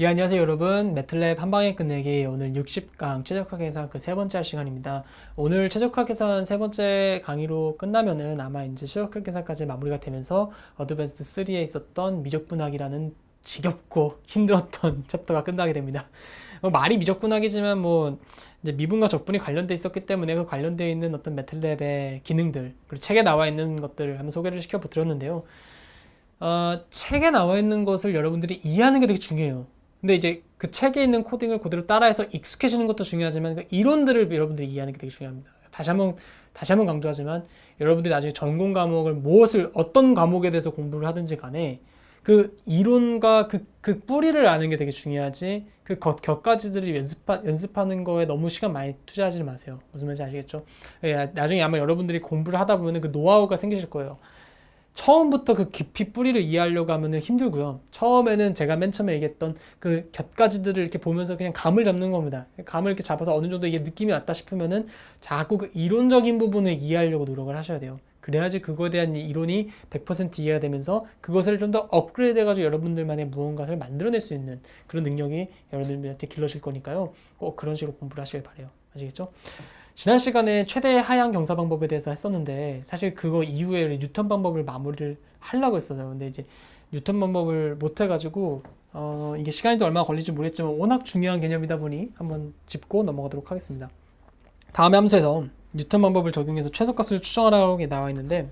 예, 안녕하세요 여러분. 매틀랩 한방에 끝내기 오늘 60강 최적화 계산 그 세 번째 할 시간입니다. 오늘 최적화 계산 세 번째 강의로 끝나면은 아마 이제 최적화 계산까지 마무리가 되면서 어드밴스드 3에 있었던 미적분학이라는 지겹고 힘들었던 챕터가 끝나게 됩니다. 말이 미적분학이지만 뭐 이제 미분과 적분이 관련돼 있었기 때문에 그 관련되어 있는 어떤 매틀랩의 기능들 그리고 책에 나와 있는 것들을 한번 소개를 시켜 드렸는데요. 책에 나와 있는 것을 여러분들이 이해하는 게 되게 중요해요. 근데 이제 그 책에 있는 코딩을 그대로 따라해서 익숙해지는 것도 중요하지만 그 이론들을 여러분들이 이해하는 게 되게 중요합니다. 다시 한번 강조하지만 여러분들이 나중에 전공 과목을 어떤 과목에 대해서 공부를 하든지 간에 그 이론과 그 뿌리를 아는 게 되게 중요하지 그 격가지들을 연습하는 거에 너무 시간 많이 투자하지 마세요. 무슨 말인지 아시겠죠? 나중에 아마 여러분들이 공부를 하다 보면 그 노하우가 생기실 거예요. 처음부터 그 깊이 뿌리를 이해하려고 하면은 힘들고요. 처음에는 제가 맨 처음에 얘기했던 그 곁가지들을 이렇게 보면서 그냥 감을 잡는 겁니다. 감을 이렇게 잡아서 어느 정도 이게 느낌이 왔다 싶으면은 자꾸 그 이론적인 부분을 이해하려고 노력을 하셔야 돼요. 그래야지 그거에 대한 이론이 100% 이해가 되면서 그것을 좀 더 업그레이드 해가지고 여러분들만의 무언가를 만들어낼 수 있는 그런 능력이 여러분들한테 길러질 거니까요. 꼭 그런 식으로 공부를 하시길 바래요. 아시겠죠? 지난 시간에 최대 하향 경사 방법에 대해서 했었는데 사실 그거 이후에 뉴턴 방법을 마무리를 하려고 했어요. 근데 이제 뉴턴 방법을 못 해가지고 이게 시간이 또 얼마나 걸릴지 모르겠지만 워낙 중요한 개념이다 보니 한번 짚고 넘어가도록 하겠습니다. 다음에 함수에서 뉴턴 방법을 적용해서 최소값을 추정하라고 나와 있는데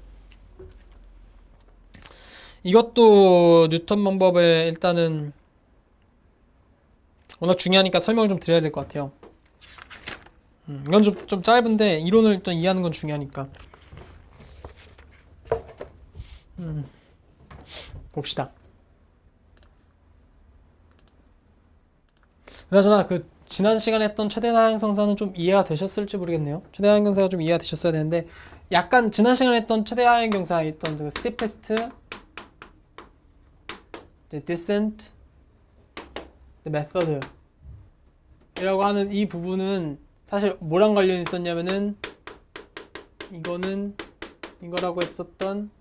이것도 뉴턴 방법에 일단은 워낙 중요하니까 설명을 좀 드려야 될 것 같아요. 이건 좀 짧은데 이론을 좀 이해하는 건 중요하니까 봅시다. 그나저나 그 지난 시간에 했던 최대 하향성사는 좀 이해가 되셨을지 모르겠네요. 최대 하향경사가 좀 이해가 되셨어야 되는데 약간 지난 시간에 했던 최대 하향경사 했던 그 스티페스트, descent, method 이라고 하는 이 부분은 사실 뭐랑 관련이 있었냐면은 이거는 이거라고 했었던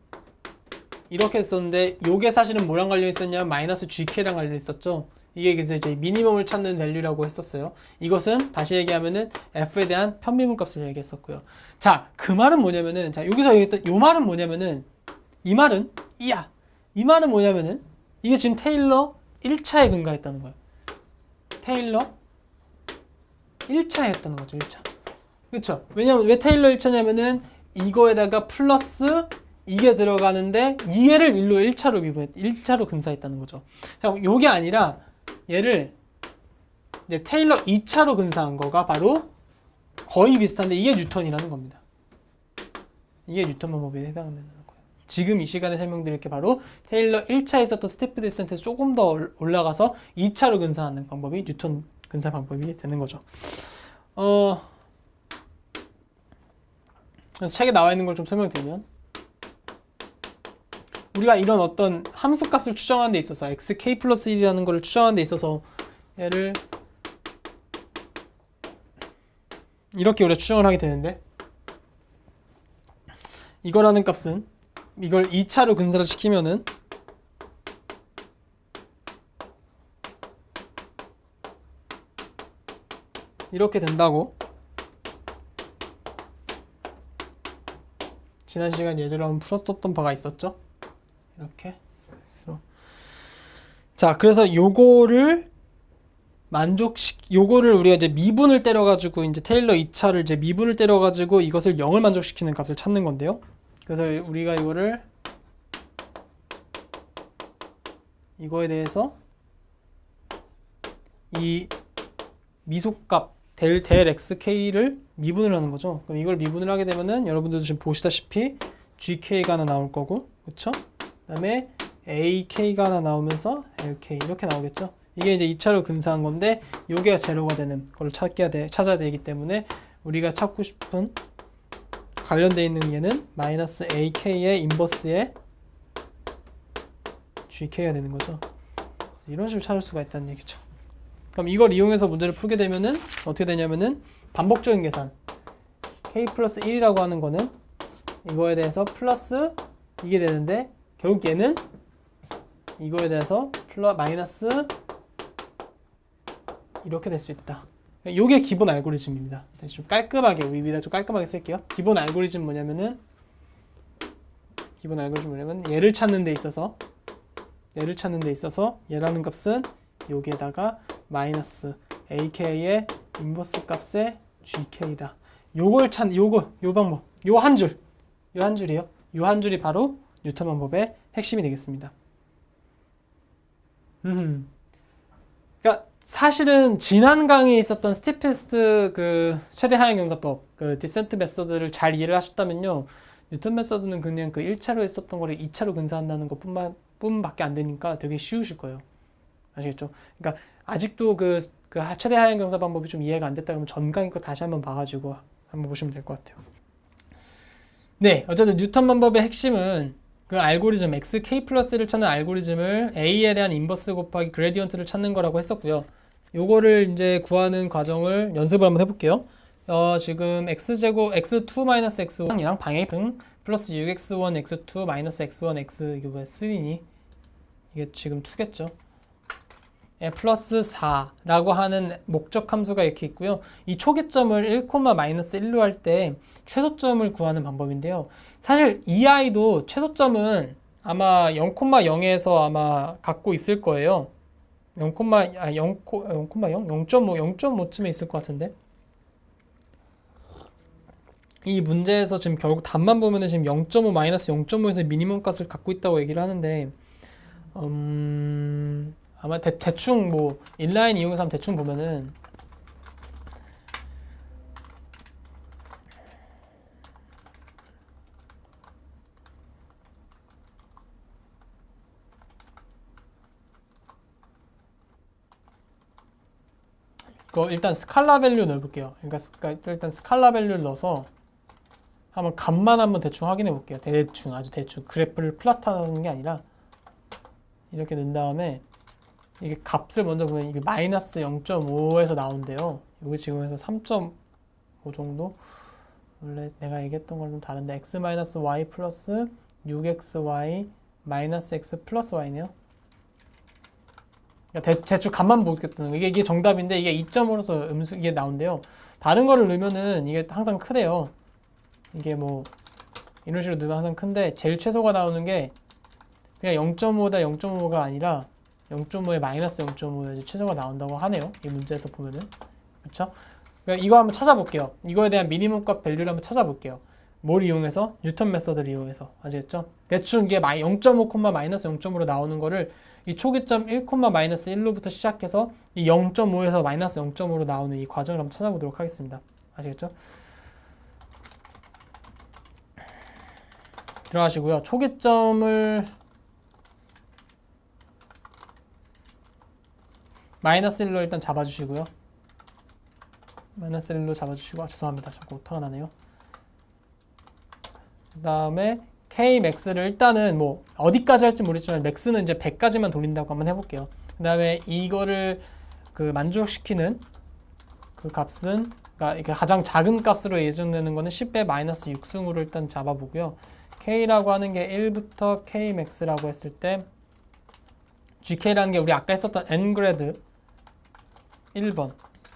이렇게 했었는데 요게 사실은 뭐랑 관련이 있었냐면 마이너스 GK랑 관련이 있었죠. 이게 그래서 이제 미니멈을 찾는 밸류라고 했었어요. 이것은 다시 얘기하면은 F에 대한 편미분 값을 얘기했었고요. 자, 그 말은 뭐냐면은 자, 여기서 얘기했던 요 말은 뭐냐면은 이 말은 뭐냐면은 이게 지금 테일러 1차에 근거했다는 거예요. 테일러 1차에 했다는 거죠. 1차. 그쵸? 왜냐면 왜 테일러 1차냐면은 이거에다가 플러스 이게 들어가는데 2얘를 1차로 근사했다는 거죠. 자, 요게 아니라 얘를 이제 테일러 2차로 근사한 거가 바로 거의 비슷한데 이게 뉴턴이라는 겁니다. 이게 뉴턴 방법에 해당되는 거예요. 지금 이 시간에 설명드릴 게 바로 테일러 1차에 있었던 스테프 디센트에서 조금 더 올라가서 2차로 근사하는 방법이 뉴턴 근사 방법이 되는 거죠. 그래서 책에 나와 있는 걸 좀 설명드리면 우리가 이런 어떤 함수값을 추정하는 데 있어서 xk 플러스 1이라는 걸 추정하는 데 있어서 얘를 이렇게 우리가 추정을 하게 되는데 이거라는 값은 이걸 2차로 근사를 시키면은 이렇게 된다고 지난 시간 예제로 한번 풀었었던 바가 있었죠. 이렇게 자, 그래서 요거를 우리가 이제 미분을 때려가지고 이제 테일러 2차를 이제 미분을 때려가지고 이것을 0을 만족시키는 값을 찾는 건데요. 그래서 우리가 이거에 대해서 이 미속값 델 xk를 미분을 하는 거죠. 그럼 이걸 미분을 하게 되면은 여러분들도 지금 보시다시피 gk가 하나 나올 거고, 그쵸? 그 다음에 ak가 하나 나오면서 lk 이렇게 나오겠죠. 이게 이제 2차로 근사한 건데 요게 제로가 되는 걸 찾아야 되기 때문에 우리가 찾고 싶은 관련되어 있는 얘는 마이너스 ak의 인버스의 gk가 되는 거죠. 이런 식으로 찾을 수가 있다는 얘기죠. 그럼 이걸 이용해서 문제를 풀게 되면은 어떻게 되냐면은 반복적인 계산 k 플러스 1이라고 하는 거는 이거에 대해서 플러스 이게 되는데 결국 얘는 이거에 대해서 마이너스 이렇게 될 수 있다. 이게 기본 알고리즘입니다. 좀 깔끔하게 우리 위에다 좀 깔끔하게 쓸게요. 기본 알고리즘 뭐냐면 얘를 찾는 데 있어서 얘라는 값은 여기에다가 마이너스 ak의 인버스 값의 gk다. 요걸 요 방법, 요 한 줄이요. 요 한 줄이 바로 뉴턴 방법의 핵심이 되겠습니다. 그러니까 사실은 지난 강의에 있었던 스티페스트 그 최대 하향 경사법, 그 디센트 메서드를 잘 이해를 하셨다면요, 뉴턴 메서드는 그냥 그 1차로 했었던 거를 2차로 근사한다는 것뿐밖에 안 되니까 되게 쉬우실 거예요. 아시겠죠? 그러니까 아직도 그 최대 하향 경사 방법이 좀 이해가 안 됐다 그러면 전 강의 거 다시 한번 봐가지고 한번 보시면 될 것 같아요. 네, 어쨌든 뉴턴 방법의 핵심은 그 알고리즘 xk 플러스를 찾는 알고리즘을 a에 대한 인버스 곱하기 그레디언트를 찾는 거라고 했었고요. 요거를 이제 구하는 과정을 연습을 한번 해볼게요. 지금 x제곱 x2-x1이랑 방해등 플러스 6x1 x2 마이너스 x1 x 이게 왜 3니? 이게 지금 2겠죠. 플러스 4라고 하는 목적 함수가 이렇게 있고요. 이 초기점을 1,-1로 할 때 최소점을 구하는 방법인데요. 사실 이 아이도 최소점은 아마 0,0에서 아마 갖고 있을 거예요. 0,5쯤에 있을 것 같은데. 이 문제에서 지금 결국 답만 보면은 지금 0.5 마이너스 0.5에서 미니멈 값을 갖고 있다고 얘기를 하는데, 아마 대충 뭐 인라인 이용해서 한번 대충 보면은 이거 일단 스칼라 밸류 넣어볼게요. 그러니까 일단 스칼라 밸류를 넣어서 한번 값만 한번 대충 확인해 볼게요. 아주 대충 그래프를 플롯하는 게 아니라 이렇게 넣은 다음에 이게 값을 먼저 보면 이게 마이너스 0.5에서 나온대요. 여기 지금 해서 3.5 정도. 원래 내가 얘기했던 거랑 좀 다른데 x-y 플러스 6xy 마이너스 x 플러스 y네요. 대충 값만 보겠다는 거. 이게 정답인데 이게 2점으로서 이게 나온대요. 다른 거를 넣으면은 이게 항상 크대요. 이게 뭐 이런 식으로 넣으면 항상 큰데 제일 최소가 나오는 게 그냥 0.5다 0.5가 아니라 0.5에 마이너스 0.5에 최소가 나온다고 하네요. 이 문제에서 보면은. 그렇죠? 그러니까 이거 한번 찾아볼게요. 이거에 대한 미니멈 값 밸류를 한번 찾아볼게요. 뭘 이용해서? 뉴턴 메서드를 이용해서. 아시겠죠? 대충 이게 0.5, 마이너스 0.5로 나오는 거를 이 초기점 1, 마이너스 1로부터 시작해서 이 0.5에서 마이너스 0.5로 나오는 이 과정을 한번 찾아보도록 하겠습니다. 아시겠죠? 들어가시고요. 초기점을 마이너스 1로 일단 잡아주시고요. 마이너스 1로 잡아주시고, 죄송합니다. 자꾸 오타가 나네요. 그 다음에 Kmax를 일단은 뭐 어디까지 할지 모르겠지만 max는 이제 100까지만 돌린다고 한번 해볼게요. 그 다음에 이거를 그 만족시키는 그 값은, 그러니까 이게 가장 작은 값으로 예정되는 거는 10배 마이너스 6승으로 일단 잡아보고요. K라고 하는 게 1부터 Kmax라고 했을 때 GK라는 게 우리 아까 했었던 N그레드 1번.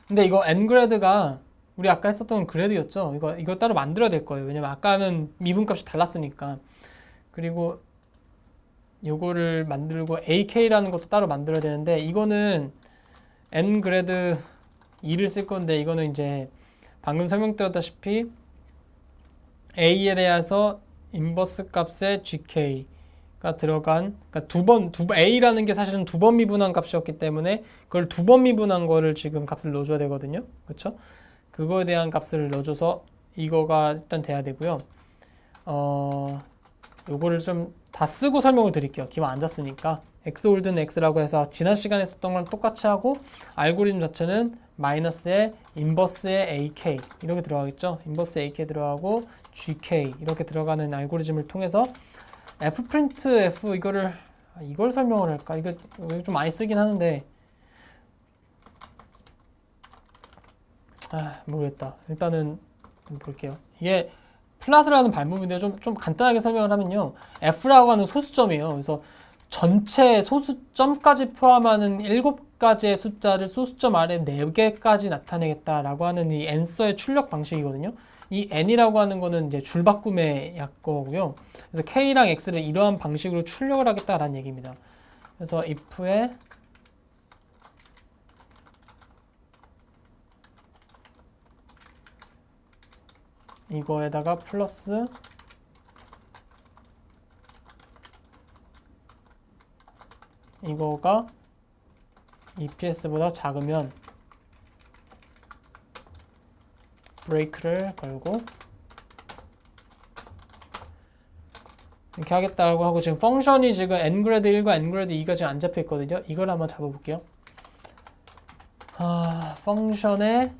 근데 이거 N그레드가 우리 아까 했었던 그레드였죠. 이거 따로 만들어야 될 거예요. 왜냐면 아까는 미분값이 달랐으니까. 그리고 요거를 만들고 AK라는 것도 따로 만들어야 되는데 이거는 N그레드 2를 쓸 건데 이거는 이제 방금 설명드렸다시피 A에 대해서 인버스 값의 GK가 들어간, 그러니까 A라는 게 사실은 두 번 미분한 값이었기 때문에 그걸 두 번 미분한 거를 지금 값을 넣어줘야 되거든요. 그렇죠? 그거에 대한 값을 넣어줘서 이거가 일단 돼야 되고요. 요거를 좀 다 쓰고 설명을 드릴게요. 기본 안 잤으니까. x홀든 x라고 해서 지난 시간에 썼던 거랑 똑같이 하고 알고리즘 자체는 마이너스에 인버스의 ak 이렇게 들어가겠죠. 인버스 ak 들어가고 gk 이렇게 들어가는 알고리즘을 통해서 fprintf 이걸 설명을 할까? 이거 좀 많이 쓰긴 하는데 모르겠다. 일단은 좀 볼게요. 이게 플랫이라는 발음인데 좀 간단하게 설명을 하면요. F라고 하는 소수점이에요. 그래서 전체 소수점까지 포함하는 10가지의 숫자를 소수점 아래 4개까지 나타내겠다라고 하는 이 answer의 출력 방식이거든요. 이 n이라고 하는 거는 이제 줄바꿈의 약거고요. 그래서 k랑 x를 이러한 방식으로 출력을 하겠다라는 얘기입니다. 그래서 if에 이거에다가 플러스 이거가 EPS보다 작으면 브레이크를 걸고 이렇게 하겠다고 하고, 지금 펑션이 지금 n그레드 1과 n그레드 2가 지금 안 잡혀 있거든요. 이걸 한번 잡아볼게요. 펑션의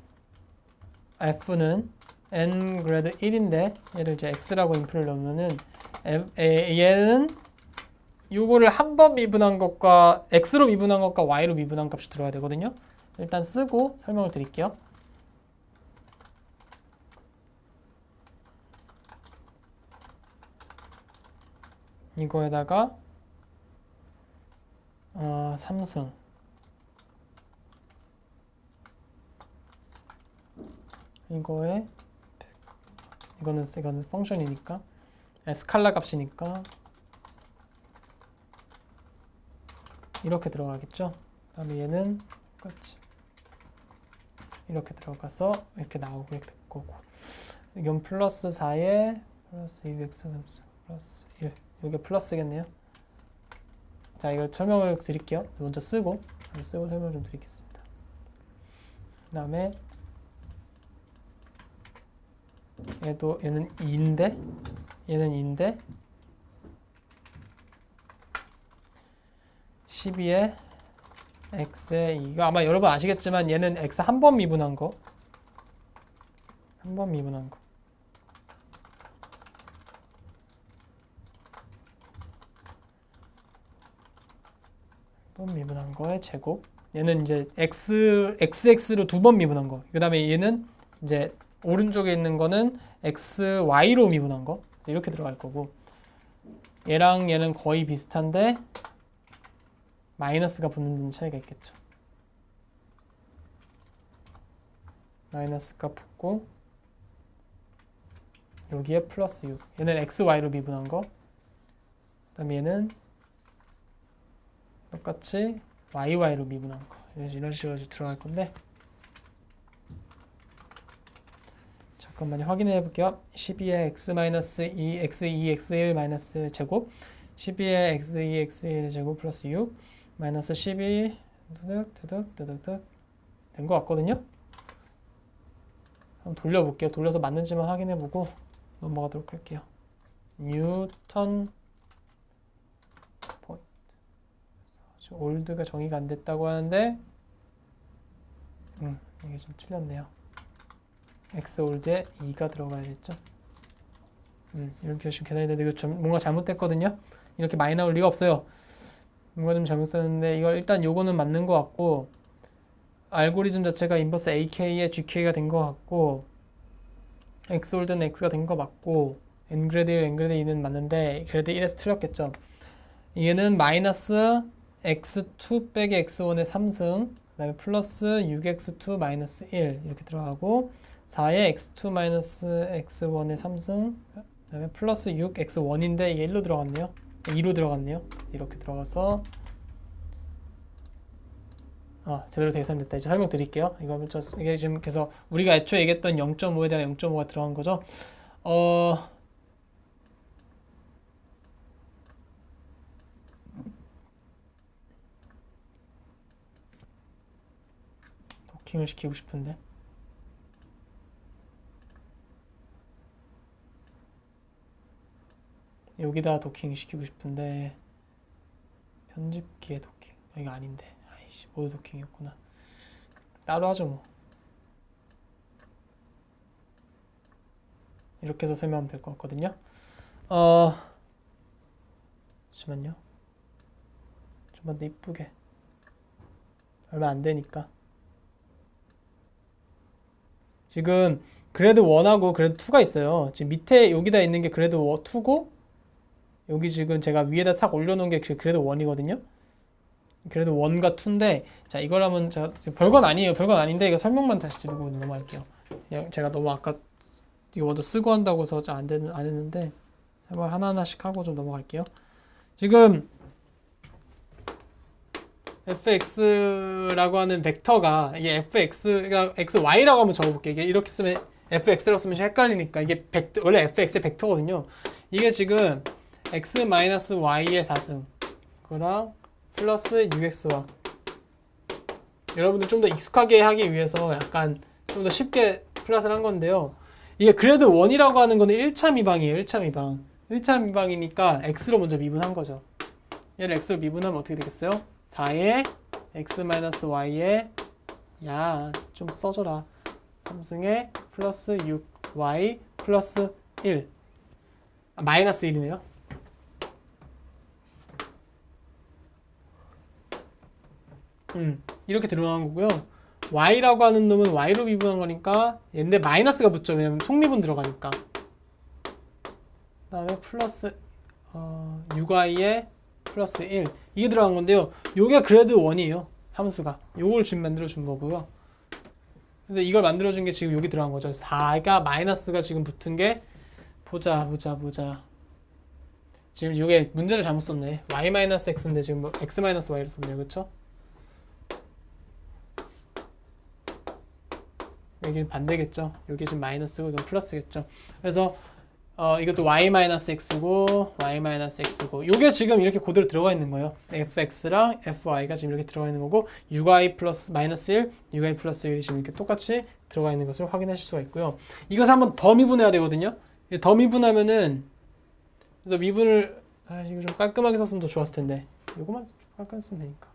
f는 n그레드 1인데 얘를 이제 x라고 인풋을 넣으면은 얘는 요거를 한 번 미분한 것과 x로 미분한 것과 y로 미분한 값이 들어야 되거든요. 일단 쓰고 설명을 드릴게요. 이거에다가 3승 이거는 펑션이니까 스칼라 값이니까 이렇게 들어가겠죠. 그다음에 얘는 똑같이 이렇게 들어가서 이렇게 나오게 될 거고, 이건 플러스 4에 플러스 2x 플러스 1, 이게 플러스겠네요. 자, 이거 설명을 드릴게요. 먼저 쓰고 설명을 좀 드리겠습니다. 그 다음에 얘는 2인데 얘는 2인데 12에 x에 2가 아마 여러분 아시겠지만 얘는 x 한 번 미분한 거 미분한 거의 제곱. 얘는 이제 xx로 2번 미분한 거. 그 다음에 얘는 이제 오른쪽에 있는 거는 xy로 미분한 거. 이렇게 들어갈 거고, 얘랑 얘는 거의 비슷한데 마이너스가 붙는 데는 차이가 있겠죠. 마이너스가 붙고 여기에 플러스 6. 얘는 xy로 미분한 거. 그 다음에 얘는 똑같이 YY로 미분한 거. 이런 식으로 들어갈 건데, 잠깐만요. 확인해 볼게요. 12의 x-2, x2, x1 마이너스 제곱, 12의 x2, x1 제곱 플러스 6 마이너스 12 두둑 된 것 같거든요. 한번 돌려볼게요. 돌려서 맞는지만 확인해 보고 넘어가도록 할게요. 뉴턴 포인트. 올드가 정의가 안 됐다고 하는데 이게 좀 틀렸네요. x 올드에 2가 들어가야겠죠. 이렇게 열심히 계산했는데 이거 뭔가 잘못됐거든요. 이렇게 많이 나올 리가 없어요. 뭔가 좀 잘못 썼는데, 이걸 일단 요거는 맞는 것 같고, 알고리즘 자체가 인버스 AK에 GK가 된 것 같고, x 올드는 x가 된 거 맞고, n그레드 1, n그레드 2는 맞는데 그레드 1에서 틀렸겠죠. 얘는 마이너스 x2 빼기 x1의 3승, 그 다음에 플러스 6x2 마이너스 1 이렇게 들어가고, 4에 x2 마이너스 x1의 3승, 그 다음에 플러스 6x1인데 이게 1로 들어갔네요. 2로 들어갔네요. 이렇게 들어가서 제대로 계산됐다. 이제 설명 드릴게요. 이게 지금 그래서 우리가 애초에 얘기했던 0.5에 대한 0.5가 들어간 거죠. 도킹을 시키고 싶은데 여기다 도킹 시키고 싶은데 편집기에 도킹 이거 아닌데, 아이씨 모두 도킹이었구나. 따로 하죠 뭐. 이렇게 해서 설명하면 될 것 같거든요. 잠시만요. 좀만 더 이쁘게. 얼마 안 되니까. 지금 그래드 1하고 그래드 2가 있어요. 지금 밑에 여기다 있는 게 그래드 2고, 여기 지금 제가 위에다 싹 올려놓은 게 그래드 1이거든요. 그래도 1과 2인데, 자, 이걸 하면 제가 별건 아니에요. 별건 아닌데 이거 설명만 다시 드리고 넘어갈게요. 그냥 제가 너무 아까 이거 먼저 쓰고 한다고 해서 안 했는데 설명 하나하나씩 하고 좀 넘어갈게요. 지금 fx라고 하는 벡터가 이게 fx가 xy라고 한번 적어볼게요. 이게 이렇게 쓰면 fx라고 쓰면 헷갈리니까 이게 벡터, 원래 fx의 벡터거든요. 이게 지금 x-y의 4승 그랑 플러스 6x와 여러분들 좀 더 익숙하게 하기 위해서 약간 좀 더 쉽게 플러스를 한 건데요. 이게 그래도 1이라고 하는 거는 1차 미방이에요. 1차 미방. 1차 미방이니까 x로 먼저 미분한 거죠. 얘를 x로 미분하면 어떻게 되겠어요? 4에 x-y에 야, 좀 써줘라. 3승에 플러스 6y 플러스 1 마이너스 1이네요. 이렇게 들어간 거고요. y라고 하는 놈은 y로 미분한 거니까 얘인데 마이너스가 붙죠. 왜냐면 속미분 들어가니까. 그 다음에 플러스 6y에 플러스 1 이게 들어간 건데요. 요게 그래드 1이에요. 함수가. 요걸 지금 만들어 준 거고요. 그래서 이걸 만들어 준 게 지금 여기 들어간 거죠. 4가 마이너스가 지금 붙은 게 보자. 지금 요게 문제를 잘못 썼네. y-x인데 지금 뭐 x-y를 썼네요. 그쵸? 여기는 반대겠죠. 여기 지금 마이너스고 이건 플러스겠죠. 그래서 이것도 y-x고 y-x고 요게 지금 이렇게 그대로 들어가 있는 거예요. fx랑 fy가 지금 이렇게 들어가 있는 거고 6y 플러스 마이너스 1, 6y 플러스 1이 지금 이렇게 똑같이 들어가 있는 것을 확인하실 수가 있고요. 이것을 한번 더 미분해야 되거든요. 더 미분하면은 그래서 미분을 이거 좀 깔끔하게 썼으면 더 좋았을 텐데 이거만 깔끔하게 쓰면 되니까.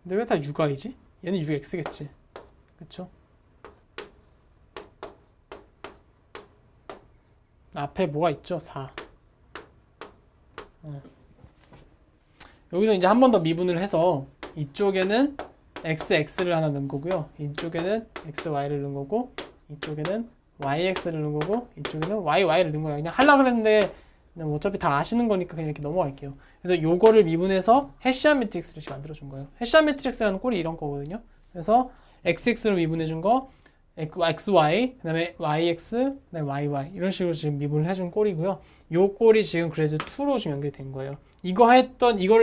근데 왜 다 6i지? 얘는 6x겠지. 그쵸? 앞에 뭐가 있죠? 4. 여기서 이제 한 번 더 미분을 해서 이쪽에는 xx를 하나 넣은 거고요. 이쪽에는 xy를 넣은 거고 이쪽에는 yx를 넣은 거고 이쪽에는 y를 넣은 거예요. 그냥 하려고 그랬는데 어차피 다 아시는 거니까 그냥 이렇게 넘어갈게요. 그래서 요거를 미분해서 해시안 매트릭스를 만들어 준 거예요. 해시안 매트릭스라는 꼴이 이런 거거든요. 그래서 xx로 미분해 준 거 xy, 그 다음에 yx, 그 다음에 yy 이런 식으로 지금 미분을 해준 꼴이고요. 요 꼴이 지금 그래도 2로 지금 연결된 거예요. 이걸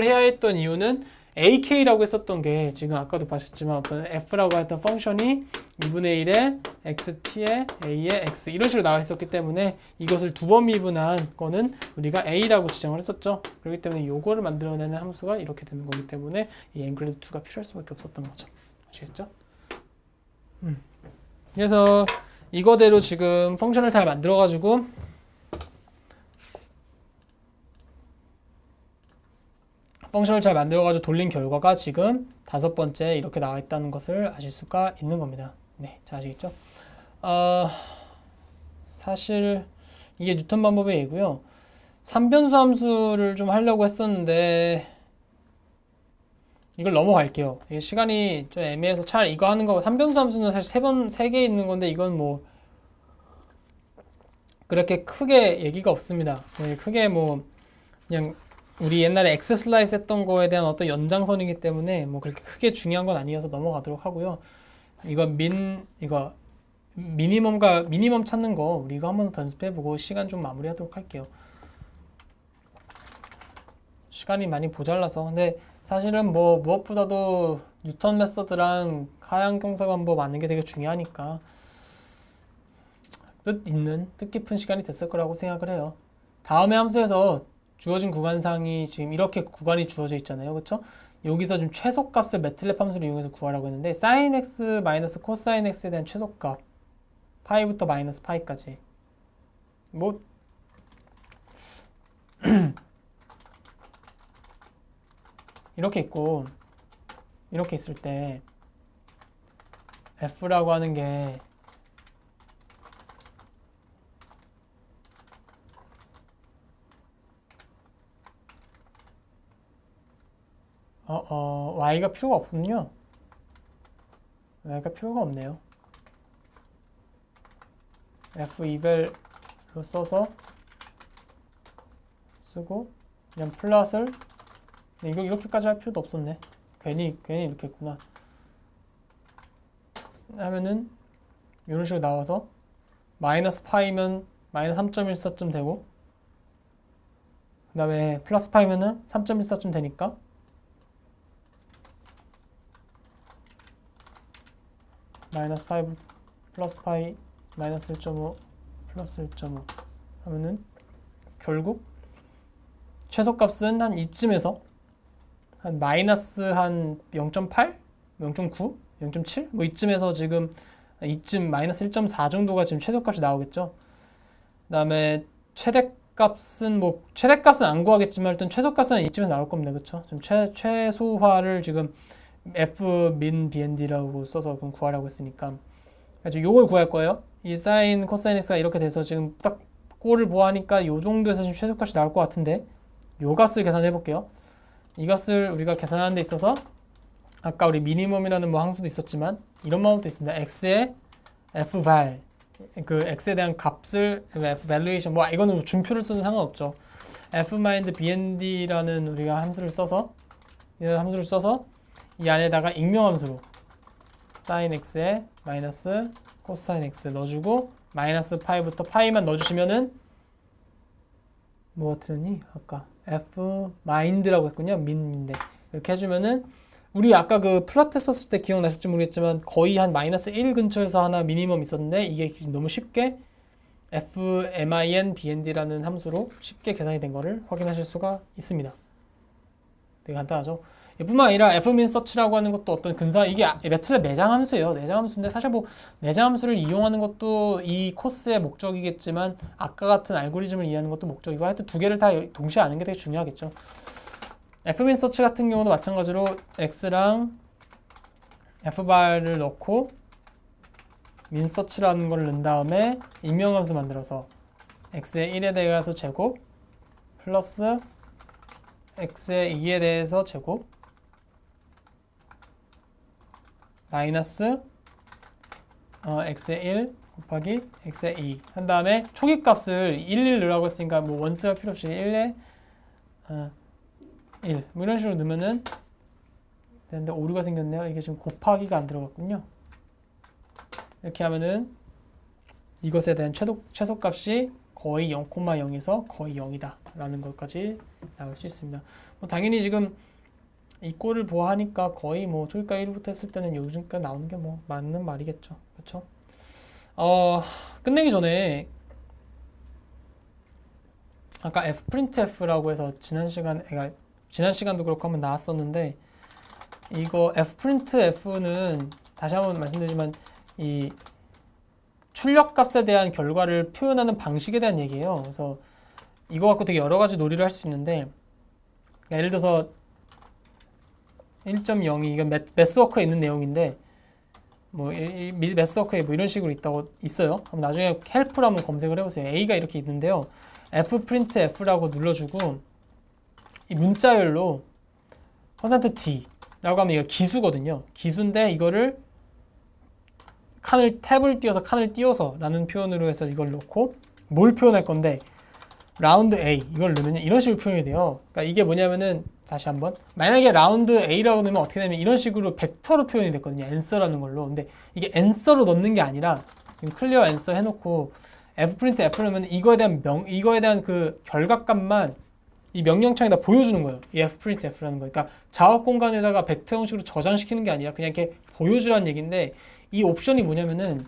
해야 했던 이유는 ak라고 했었던 게 지금 아까도 보셨지만 어떤 f라고 했던 펑션이 2분의 1에 xt에 a에 x 이런 식으로 나와 있었기 때문에 이것을 두 번 미분한 거는 우리가 a라고 지정을 했었죠. 그렇기 때문에 요거를 만들어내는 함수가 이렇게 되는 거기 때문에 이 앵글레드 2가 필요할 수밖에 없었던 거죠. 아시겠죠? 그래서 이거대로 지금 펑션을 잘 만들어가지고 돌린 결과가 지금 5번째 이렇게 나와 있다는 것을 아실 수가 있는 겁니다. 네, 잘 아시겠죠? 사실 이게 뉴턴 방법의 예고요. 3변수 함수를 좀 하려고 했었는데 이걸 넘어갈게요. 이게 시간이 좀 애매해서 차라리 이거 하는 거고 3변수 함수는 사실 3개 있는 건데 이건 뭐 그렇게 크게 얘기가 없습니다. 크게 뭐 그냥 우리 옛날에 엑스 슬라이스 했던 거에 대한 어떤 연장선이기 때문에 뭐 그렇게 크게 중요한 건 아니어서 넘어가도록 하고요. 이거 미니멈 찾는 거 우리 이거 한번 더 연습해보고 시간 좀 마무리하도록 할게요. 시간이 많이 모자라서. 근데 사실은 뭐 무엇보다도 뉴턴 메서드랑 하향경사관법 아는 게 되게 중요하니까 뜻깊은 시간이 됐을 거라고 생각을 해요. 다음에 함수에서 주어진 구간상이 지금 이렇게 구간이 주어져 있잖아요. 그렇죠? 여기서 좀 최소값을 매틀랩 함수를 이용해서 구하라고 했는데 sin x 마이너스 코사인 x에 대한 최소값 파이부터 마이너스 파이까지 뭐 이렇게 있고 이렇게 있을 때 f라고 하는 게 y가 필요가 없군요. 그러니까 필요가 없네요. f2벨로 써서 쓰고 그냥 플랫을 이거 이렇게까지 할 필요도 없었네. 괜히 이렇게 했구나. 하면은 이런 식으로 나와서 마이너스 파이면 마이너스 3.14쯤 되고 그 다음에 플러스 파이면은 3.14쯤 되니까 마이너스 5 플러스 파이 마이너스 1.5 플러스 1.5 하면은 결국 최소값은 한 이쯤에서 한 마이너스 한 0.8? 0.9? 0.7? 뭐 이쯤에서 지금 이쯤 마이너스 1.4 정도가 지금 최소값이 나오겠죠. 그 다음에 최대값은 안 구하겠지만 일단 최소값은 이쯤에서 나올 겁니다. 그쵸? 지금 최소화를 지금 f min bnd라고 써서 그럼 구하라고 했으니까 그래서 요걸 구할 거예요. 이 사인 코사인 x가 이렇게 돼서 지금 딱 꼴을 보아하니까 요 정도에서 지금 최소값이 나올 것 같은데 요 값을 계산해 볼게요. 이 값을 우리가 계산하는 데 있어서 아까 우리 미니멈이라는 뭐 항수도 있었지만 이런 방법도 있습니다. x의 fval 그 x에 대한 값을 f valuation 뭐 이거는 준표를 쓰는 상관없죠. f mind bnd라는 우리가 함수를 써서 이런 함수를 써서 이 안에다가 익명함수로 sin x에 마이너스 코사인 x 넣어주고 마이너스 파이부터 파이만 넣어주시면은 뭐 틀렸니? 아까 f mind라고 했군요. min인데 이렇게 해주면은 우리 아까 그 플라트 썼을 때 기억나실지 모르겠지만 거의 한 마이너스 1 근처에서 하나 미니멈 있었는데 이게 너무 쉽게 fmin bnd라는 함수로 쉽게 계산이 된 거를 확인하실 수가 있습니다. 되게 간단하죠. 이뿐만 아니라 fmin search라고 하는 것도 어떤 이게 매트랩 내장 함수예요. 내장 함수인데 사실 뭐 내장 함수를 이용하는 것도 이 코스의 목적이겠지만 아까 같은 알고리즘을 이해하는 것도 목적이고 하여튼 두 개를 다 동시에 아는 게 되게 중요하겠죠. fmin search 같은 경우도 마찬가지로 x랑 fbar을 넣고 min search라는 걸 넣은 다음에 익명함수 만들어서 x의 1에 대해서 제곱 플러스 x의 2에 대해서 제곱 마이너스 x의 1 곱하기 x의 2 한 다음에 초기값을 1 넣으라고 했으니까 뭐 원스 할 필요 없이 1에 1 뭐 이런 식으로 넣으면은 되는데 오류가 생겼네요. 이게 지금 곱하기가 안 들어갔군요. 이렇게 하면은 이것에 대한 최소값이 거의 0,0에서 거의 0이다 라는 것까지 나올 수 있습니다. 뭐 당연히 지금 이 꼴을 보아하니까 거의 뭐 초기값 1부터 했을 때는 요즘까지 나오는 게 뭐 맞는 말이겠죠. 그렇죠? 끝내기 전에 아까 fprintf라고 해서 지난 시간도 그렇고 한번 나왔었는데 이거 fprintf는 다시 한번 말씀드리지만 이 출력값에 대한 결과를 표현하는 방식에 대한 얘기예요. 그래서 이거 갖고 되게 여러 가지 놀이를 할 수 있는데 예를 들어서 1.02 이건 매스워크에 있는 내용인데 뭐 이 매스워크에 뭐 이런 식으로 있어요. 그럼 나중에 헬프로 한번 검색을 해보세요. A가 이렇게 있는데요. fprintf라고 눌러주고 이 문자열로 %t 라고 하면 이거 기수거든요. 기수인데 이거를 탭을 띄워서 칸을 띄워서 라는 표현으로 해서 이걸 넣고 뭘 표현할 건데 라운드 A 이걸 넣으면 이런 식으로 표현이 돼요. 그러니까 이게 뭐냐면은 다시 한번 만약에 라운드 A라고 넣으면 어떻게 되면 이런 식으로 벡터로 표현이 됐거든요. answer라는 걸로. 근데 이게 answer로 넣는 게 아니라 클리어 answer 해놓고 fprint f를 넣으면 이거에 대한 그 결과값만 이 명령창에다 보여주는 거예요. 이 fprint f라는 거. 그러니까 자업 공간에다가 벡터 형식으로 저장시키는 게 아니라 그냥 이렇게 보여주라는 얘기인데 이 옵션이 뭐냐면은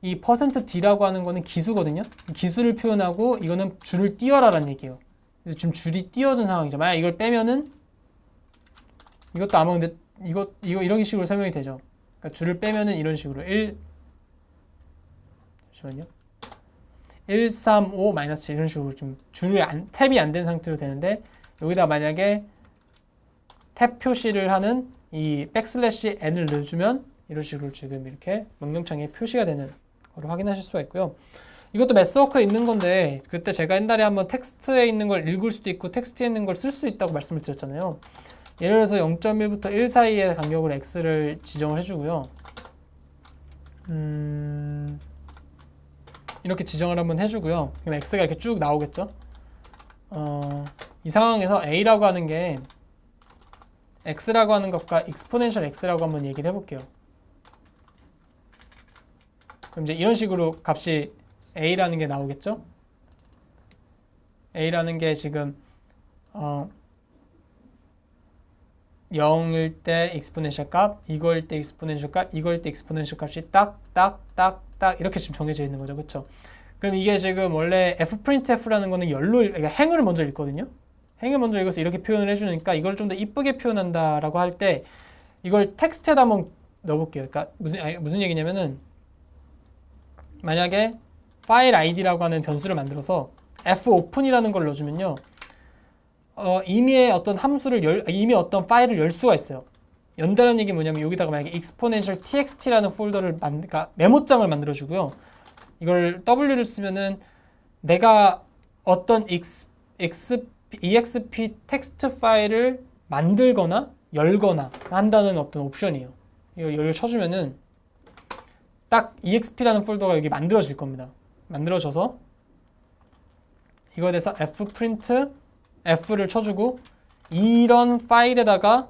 이 %d라고 하는 거는 기수거든요. 기수를 표현하고 이거는 줄을 띄워라라는 얘기예요. 그래서 지금 줄이 띄워진 상황이죠. 만약 이걸 빼면은 이것도 아마 근데 이거 이런 식으로 설명이 되죠. 그러니까 줄을 빼면은 이런 식으로 135 마이너스 이런 식으로 좀 탭이 안 된 상태로 되는데 여기다 만약에 탭 표시를 하는 이 백슬래시 n을 넣어주면 이런 식으로 지금 이렇게 명령창에 표시가 되는 걸 확인하실 수가 있고요. 이것도 매스워크에 있는 건데 그때 제가 옛날에 한번 텍스트에 있는 걸 읽을 수도 있고 텍스트에 있는 걸 쓸 수 있다고 말씀을 드렸잖아요. 예를 들어서 0.1부터 1 사이의 간격을 x를 지정을 해주고요. 이렇게 지정을 한번 해주고요. 그럼 x가 이렇게 쭉 나오겠죠. 이 상황에서 a라고 하는 게 x라고 하는 것과 exponential x라고 한번 얘기를 해볼게요. 그럼 이제 이런 식으로 값이 a라는 게 나오겠죠. a라는 게 지금 0일 때 exponential 값, 이거일 때 exponential 값, 이거일 때 exponential 값이 딱 이렇게 지금 정해져 있는 거죠. 그렇죠? 그럼 이게 지금 원래 fprintf라는 거는 그러니까 행을 먼저 읽거든요. 행을 먼저 읽어서 이렇게 표현을 해주니까 이걸 좀 더 이쁘게 표현한다라고 할 때 이걸 텍스트에다 한번 넣어볼게요. 그러니까 무슨 얘기냐면은 만약에 파일 id라고 하는 변수를 만들어서 fopen이라는 걸 넣어주면요. 이미 어떤 파일을 열 수가 있어요. 연다는 얘기 뭐냐면 여기다가 만약에 exponential txt라는 폴더를 그러니까 메모장을 만들어주고요. 이걸 w를 쓰면은 내가 어떤 exp 텍스트 파일을 만들거나 열거나 한다는 어떤 옵션이에요. 이걸 쳐주면은 딱 exp라는 폴더가 여기 만들어질 겁니다. 만들어져서 이거에 대해서 fprint f를 쳐주고 이런 파일에다가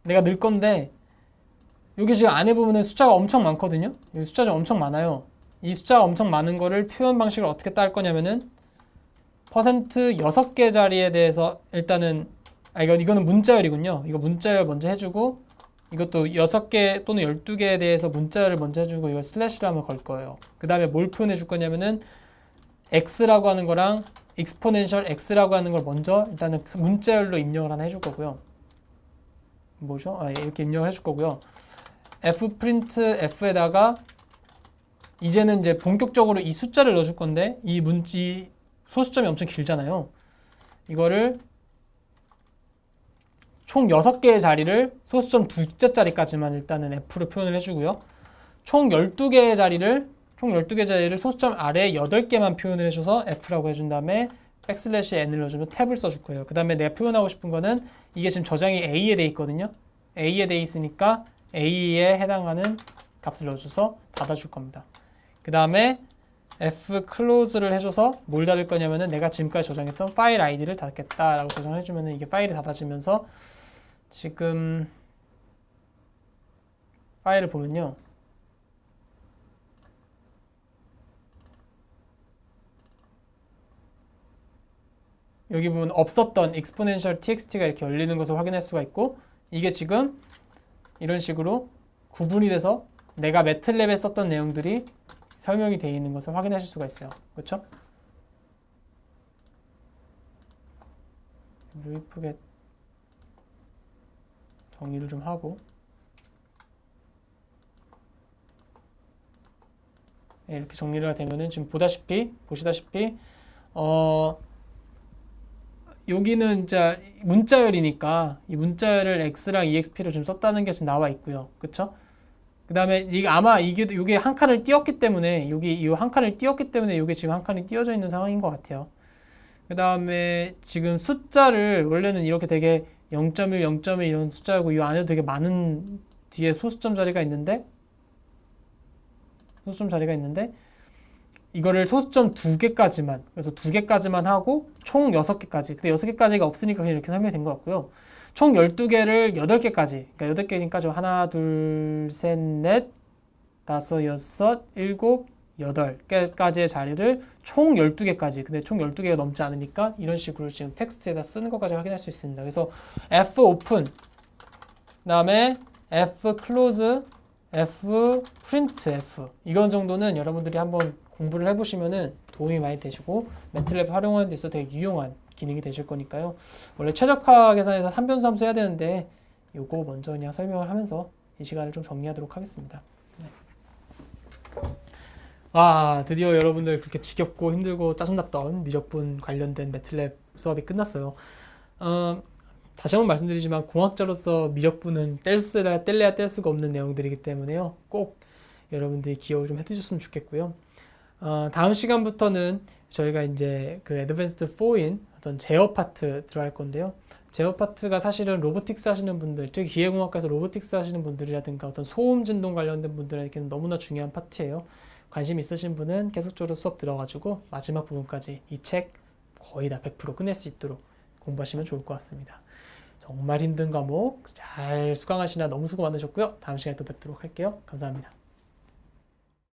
내가 넣을 건데 여기 지금 안에 보면은 숫자가 엄청 많거든요. 여기 숫자가 엄청 많아요. 이 숫자가 엄청 많은 거를 표현 방식을 어떻게 딸 거냐면은 퍼센트 6개 자리에 대해서 일단은 이거는 문자열이군요. 이거 문자열 먼저 해주고 이것도 6개 또는 12개에 대해서 문자열을 먼저 해주고 이걸 슬래시로 한번 걸 거예요. 그 다음에 뭘 표현해 줄 거냐면은 x라고 하는 거랑 exponential x라고 하는 걸 먼저 일단은 문자열로 입력을 하나 해줄 거고요. 뭐죠? 이렇게 입력을 해줄 거고요. fprint f에다가 이제는 이제 본격적으로 이 숫자를 넣어줄 건데 이 소수점이 엄청 길잖아요. 이거를 총 6개의 자리를 소수점 2자짜리까지만 일단은 f로 표현을 해주고요. 총 12개의 자리를 소수점 아래에 8개만 표현을 해줘서 f라고 해준 다음에 백슬래시 n을 넣어주면 탭을 써줄 거예요. 그 다음에 내가 표현하고 싶은 거는 이게 지금 저장이 a에 돼 있거든요. a에 돼 있으니까 a에 해당하는 값을 넣어줘서 닫아줄 겁니다. 그 다음에 fclose를 해줘서 뭘 닫을 거냐면은 내가 지금까지 저장했던 파일 id를 닫겠다라고 저장을 해주면은 이게 파일이 닫아지면서 지금 파일을 보면요. 여기 보면 없었던 exponential txt가 이렇게 열리는 것을 확인할 수가 있고 이게 지금 이런 식으로 구분이 돼서 내가 매틀랩에 썼던 내용들이 설명이 되어 있는 것을 확인하실 수가 있어요. 그렇죠? 이쁘게 정리를 좀 하고 이렇게 정리가 되면은 지금 보시다시피 여기는 진짜 문자열이니까 이 문자열을 x랑 exp로 좀 썼다는 게 지금 나와 있고요. 그쵸? 그 다음에 이게 아마 이게 한 칸을 띄웠기 때문에 이 한 칸을 띄웠기 때문에 이게 지금 한 칸이 띄워져 있는 상황인 것 같아요. 그 다음에 지금 숫자를 원래는 이렇게 되게 0.1, 0.1 이런 숫자고 이 안에도 되게 많은 뒤에 소수점 자리가 있는데 이거를 소수점 2개까지만 그래서 2개까지만 하고 총 6개까지 근데 6개까지가 없으니까 그냥 이렇게 설명이 된 것 같고요. 총 12개를 8개까지 그러니까 8개니까 좀 하나 둘 셋 넷 다섯 여섯 일곱 8개까지의 자리를 총 12개까지 근데 총 12개가 넘지 않으니까 이런 식으로 지금 텍스트에다 쓰는 것까지 확인할 수 있습니다. 그래서 fopen 그 다음에 fclose fprint f 이건 정도는 여러분들이 한번 공부를 해보시면은 도움이 많이 되시고 매틀랩 활용하는 데 있어서 되게 유용한 기능이 되실 거니까요. 원래 최적화 계산에서 한 변수 함수 해야 되는데 요거 먼저 그냥 설명을 하면서 이 시간을 좀 정리하도록 하겠습니다. 네. 와, 드디어 여러분들 그렇게 지겹고 힘들고 짜증났던 미적분 관련된 매틀랩 수업이 끝났어요. 다시 한번 말씀드리지만 공학자로서 미적분은 뗄래야 뗄 수가 없는 내용들이기 때문에요. 꼭 여러분들이 기억을 좀 해주셨으면 좋겠고요. 다음 시간부터는 저희가 이제 그 Advanced 4인 어떤 제어 파트 들어갈 건데요. 제어 파트가 사실은 로보틱스 하시는 분들, 특히 기계공학과에서 로보틱스 하시는 분들이라든가 어떤 소음 진동 관련된 분들에게는 너무나 중요한 파트예요. 관심 있으신 분은 계속적으로 수업 들어가지고 마지막 부분까지 이 책 거의 다 100% 끝낼 수 있도록 공부하시면 좋을 것 같습니다. 정말 힘든 과목 잘 수강하시느라 너무 수고 많으셨고요. 다음 시간에 또 뵙도록 할게요. 감사합니다.